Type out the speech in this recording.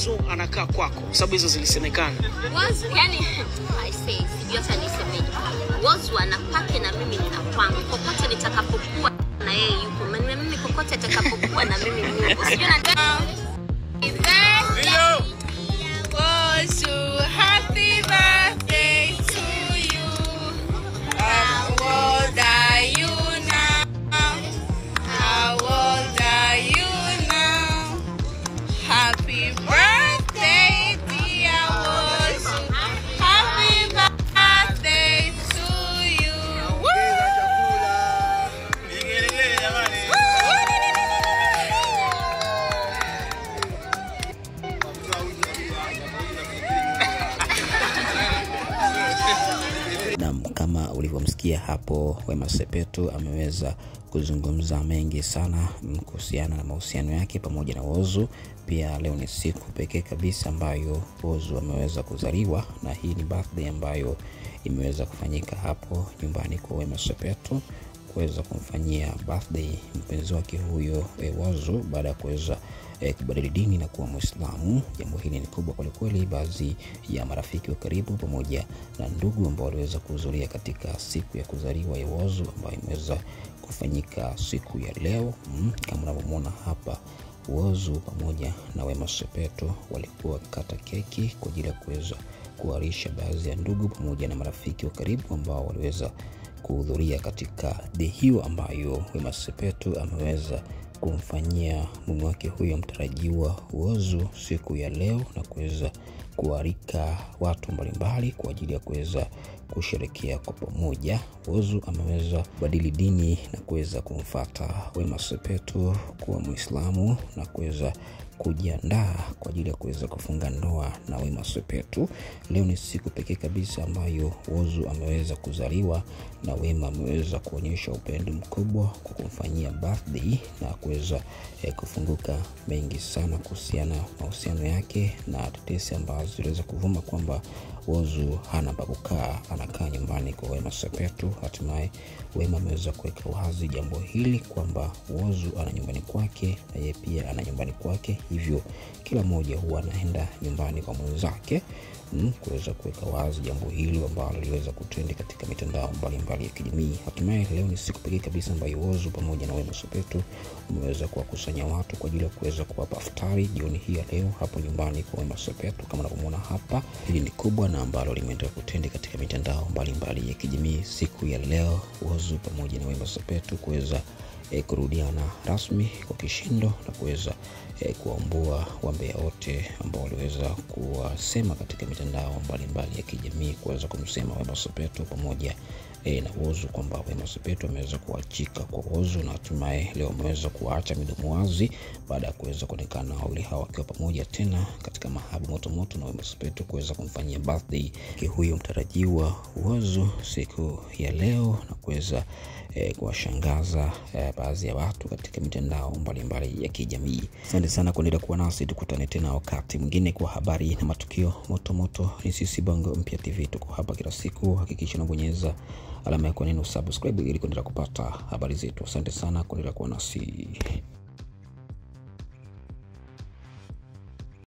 Whozu anakaa kwako? Sababu hizo zilisemekana. Whozu yani I say sijui hata nisemeje. Whozu anapake na mimi nina kwangu. Kokote nitakapokuwa na yeye yuko. Mimi kokote atakapokuwa na mimi yuko. Sijui na Whozu, happy birthday to you. How old are you now? How old are you now? Happy birthday, dear Whozu. Happy birthday to you. Na kama ulivyomsikia hapo, Wema Sepetu ameweza kuzungumza mengi sana kuhusiana na mahusiano yake pamoja na Whozu. Pia leo ni siku pekee kabisa ambayo Whozu ameweza kuzaliwa, na hii ni birthday ambayo imeweza kufanyika hapo nyumbani kwa Wema Sepetu, kuweza kumfanyia birthday mpenzi wake huyo Whozu baada ya kuweza kubadili dini na kuwa Muislamu. Jambo hili ni kubwa kwa kweli. Baadhi ya marafiki wa karibu pamoja na ndugu ambao waliweza kuhudhuria katika siku ya kuzaliwa ya Whozu ambayo imeweza kufanyika siku ya leo. Kama unavyomuona hapa, Whozu pamoja na Wema Sepetu walikuwa kata keki kwa ajili ya kuweza kuwarisha baadhi ya ndugu pamoja na marafiki wa karibu ambao waliweza kuhudhuria katika day hiyo ambayo Wema Sepetu ameweza kumfanyia mume wake huyo mtarajiwa Whozu siku ya leo, na kuweza kualika watu mbalimbali kwa ajili ya kuweza kusherehekea kwa pamoja. Whozu ameweza kubadili dini na kuweza kumfuata Wema Sepetu kuwa Muislamu na kuweza kujiandaa kwa ajili ya kuweza kufunga ndoa na Wema Sepetu. Leo ni siku pekee kabisa ambayo Whozu ameweza kuzaliwa, na Wema ameweza kuonyesha upendo mkubwa kwa kumfanyia birthday na kuweza kufunguka mengi sana kuhusiana na mahusiano yake, na tetesi ambazo ziliweza kuvuma kwamba Whozu hana pa kukaa, anakaa nyumbani kwa Wema Sepetu. Hatimaye Wema ameweza kuweka wazi jambo hili kwamba Whozu ana nyumbani kwake na yeye pia ana nyumbani kwake, hivyo kila mmoja huwa anaenda nyumbani kwa mwenzake. Kuweza kuweka wazi jambo hili ambalo liweza kutrend katika mitandao mbalimbali ya kijamii. Hatimaye leo ni siku pekee kabisa ambayo Whozu pamoja na Wema Sepetu wameweza kuwakusanya watu kwa ajili ya kuweza kuwapa iftari jioni hii ya leo hapo nyumbani kwa Wema Sepetu. Kama unavyoona hapa, hili ni kubwa na ambalo limeendelea kutrend katika mitandao mbalimbali ya kijamii siku ya leo, Whozu pamoja na Wema Sepetu kuweza kurudiana rasmi kwa kishindo na kuweza kuambua wambea wote ambao waliweza kuwasema katika mitandao mbalimbali ya kijamii, kuweza kumsema Wema Sepetu pamoja na Whozu kwamba Wema Sepetu ameweza kuachika kwa Whozu, na hatimaye leo ameweza kuacha midomo wazi baada ya kuweza kuonekana wawili hawa wakiwa pamoja tena katika mahaba moto moto, na Wema Sepetu kuweza kumfanyia birthday huyo mtarajiwa Whozu siku ya leo na kuweza kuwashangaza baadhi ya watu katika mitandao mbalimbali ya kijamii. Asante sana kuendelea kuwa nasi, tukutane tena wakati mwingine kwa habari na matukio moto moto. Ni sisi Bongo Mpya TV, tuko hapa kila siku. Hakikisha unabonyeza alama ya neno subscribe ili kuendelea kupata habari zetu. Asante sana kuendelea kuwa nasi.